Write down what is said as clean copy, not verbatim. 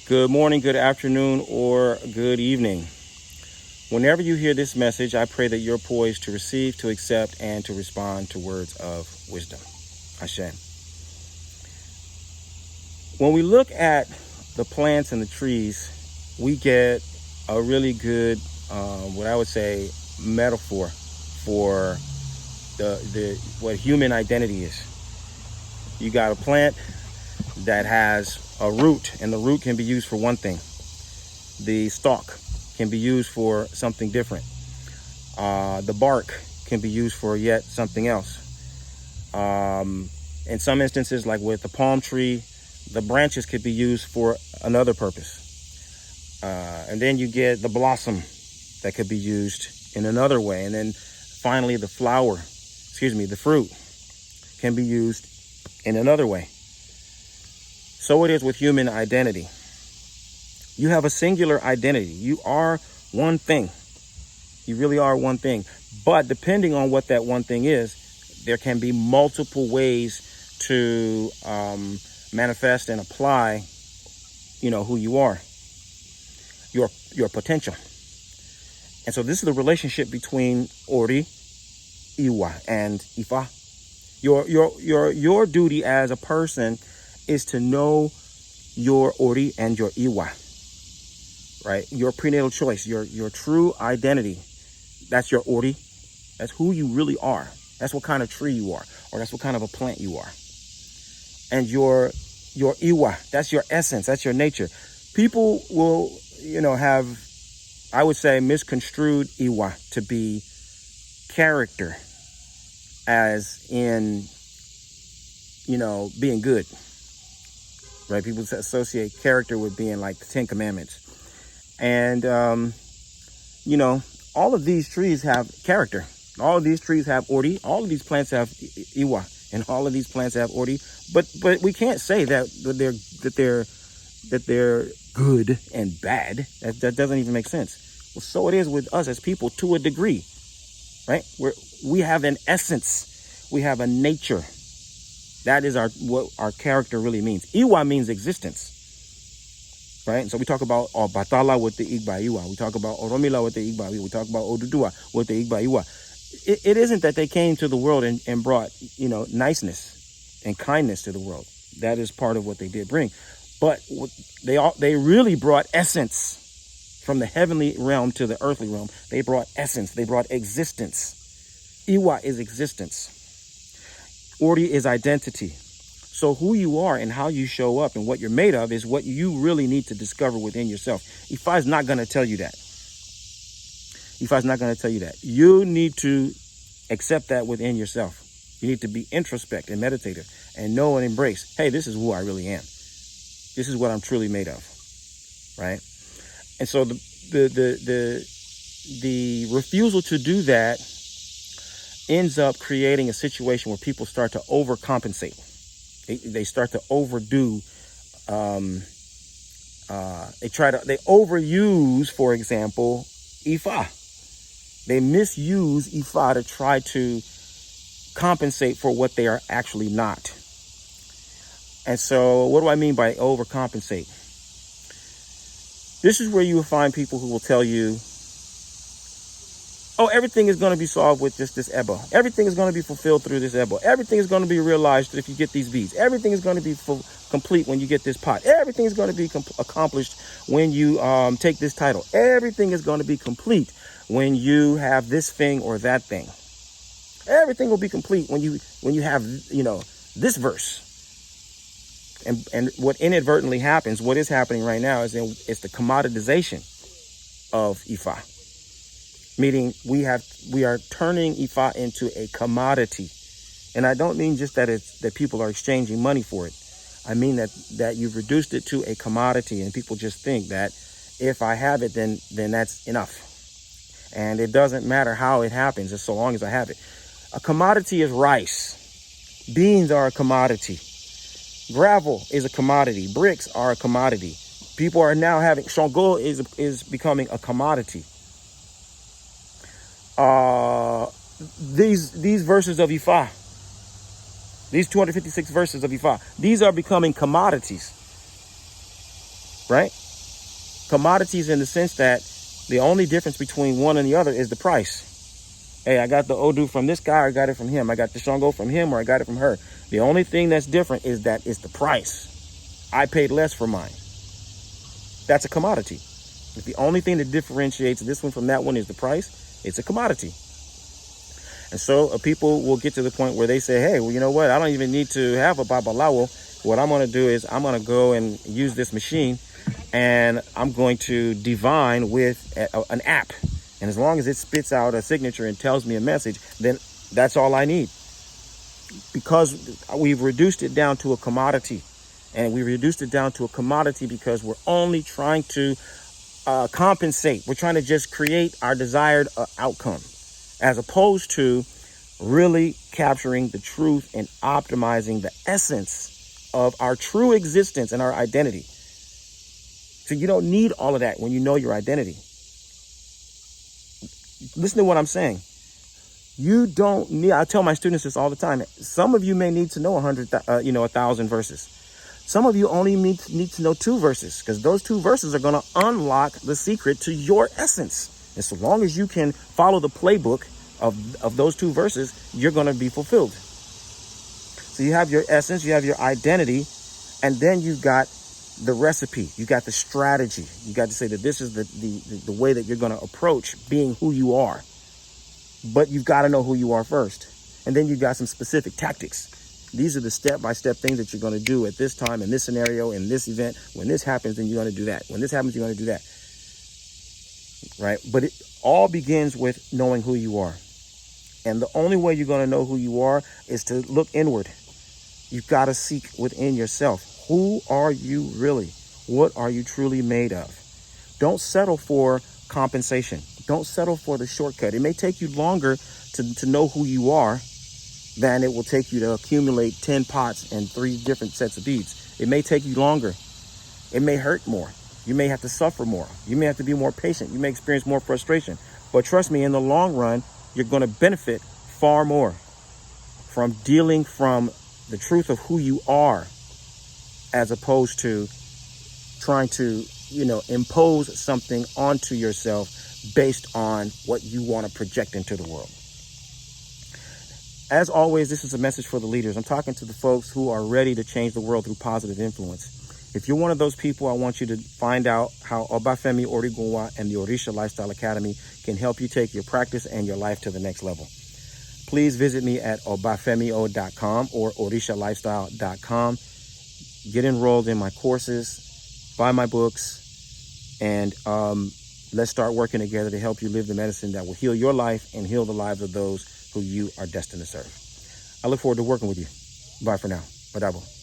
Good morning, good afternoon, or good evening. Whenever you hear this message, I pray that you're poised to receive, to accept, and to respond to words of wisdom. Hashem. When we look at the plants and the trees, we get a really good, what I would say, metaphor for what human identity is. You got a plant that has a root, and the root can be used for one thing. The stalk can be used for something different. The bark can be used for yet something else. In some instances, like with the palm tree, the branches could be used for another purpose. And then you get the blossom that could be used in another way. And then finally the fruit can be used in another way. So it is with human identity. You have a singular identity. You are one thing. You really are one thing. But depending on what that one thing is, there can be multiple ways to manifest and apply, who you are, your potential. And so this is the relationship between Ori, Iwa, and Ifa. Your duty as a person is to know your Ori and your Iwa, right? Your prenatal choice, your true identity. That's your Ori. That's who you really are. That's what kind of tree you are, or that's what kind of a plant you are. And your Iwa, that's your essence, that's your nature. People will, have, I would say, misconstrued Iwa to be character, as in, being good. Right? People associate character with being like the Ten Commandments. And, all of these trees have character. All of these trees have Ori. All of these plants have Iwa. And all of these plants have Ori. But we can't say that they're good and bad. That doesn't even make sense. Well, so it is with us as people to a degree. Right? We have an essence. We have a nature. That is what our character really means. Iwa means existence, right? And so we talk about Batala with the Igba Iwa. We talk about Oromila with the Igba Iwa. We talk about Odudua with the Igba Iwa. It isn't that they came to the world and brought, niceness and kindness to the world. That is part of what they did bring. But they really brought essence from the heavenly realm to the earthly realm. They brought essence. They brought existence. Iwa is existence. Ori is identity. So who you are and how you show up and what you're made of is what you really need to discover within yourself. Ifa is not going to tell you that. Ifa is not going to tell you that. You need to accept that within yourself. You need to be introspect and meditative and know and embrace, hey, this is who I really am. This is what I'm truly made of. Right? And so the refusal to do that ends up creating a situation where people start to overcompensate. They start to overdo. They overuse, for example, Ifa. They misuse Ifa to try to compensate for what they are actually not. And so what do I mean by overcompensate? This is where you will find people who will tell you, oh, everything is going to be solved with just this Ebo. Everything is going to be fulfilled through this Ebo. Everything is going to be realized if you get these beads. Everything is going to be complete when you get this pot. Everything is going to be accomplished when you take this title. Everything is going to be complete when you have this thing or that thing. Everything will be complete when you have, this verse. And what inadvertently happens, what is happening right now is it's the commoditization of Ifa. Meaning we are turning Ifa into a commodity. And I don't mean just that people are exchanging money for it. I mean that you've reduced it to a commodity, and people just think that if I have it, then that's enough. And it doesn't matter how it happens, as so long as I have it. A commodity is rice. Beans are a commodity. Gravel is a commodity. Bricks are a commodity. People are now having Shango is becoming a commodity. These verses of Ifa, these 256 verses of Ifa, these are becoming commodities. right? Commodities in the sense that the only difference between one and the other is the price. Hey, I got the Odu from this guy, or I got it from him. I got the Shango from him, or I got it from her. The only thing that's different is that it's the price. I paid less for mine. That's a commodity. If the only thing that differentiates this one from that one is the price, it's a commodity. And so people will get to the point where they say, hey, well, you know what? I don't even need to have a babalawo. What I'm going to do is I'm going to go and use this machine, and I'm going to divine with an app. And as long as it spits out a signature and tells me a message, then that's all I need. Because we've reduced it down to a commodity. And we reduced it down to a commodity because we're only trying to compensate. We're trying to just create our desired outcome, as opposed to really capturing the truth and optimizing the essence of our true existence and our identity. So you don't need all of that when you know your identity. Listen to what I'm saying. You don't need, I tell my students this all the time. Some of you may need to know 1,000 verses. Some of you only need to know 2 verses, because those 2 verses are going to unlock the secret to your essence. And so long as you can follow the playbook of those 2 verses, you're going to be fulfilled. So you have your essence, you have your identity, and then you've got the recipe, you got the strategy. You got to say that this is the way that you're going to approach being who you are. But you've got to know who you are first. And then you've got some specific tactics. These are the step-by-step things that you're going to do at this time, in this scenario, in this event. When this happens, then you're going to do that. When this happens, you're going to do that. Right? But it all begins with knowing who you are. And the only way you're going to know who you are is to look inward. You've got to seek within yourself. Who are you really? What are you truly made of? Don't settle for compensation. Don't settle for the shortcut. It may take you longer to know who you are than it will take you to accumulate 10 pots and 3 different sets of beads. It may take you longer. It may hurt more. You may have to suffer more. You may have to be more patient. You may experience more frustration. But trust me, in the long run, you're going to benefit far more from dealing from the truth of who you are, as opposed to trying to, impose something onto yourself based on what you want to project into the world. As always, this is a message for the leaders. I'm talking to the folks who are ready to change the world through positive influence. If you're one of those people, I want you to find out how Obafemi Origunwa and the Orisha Lifestyle Academy can help you take your practice and your life to the next level. Please visit me at obafemio.com or orishalifestyle.com. Get enrolled in my courses, buy my books, and let's start working together to help you live the medicine that will heal your life and heal the lives of those who you are destined to serve. I look forward to working with you. Bye for now. Badabo.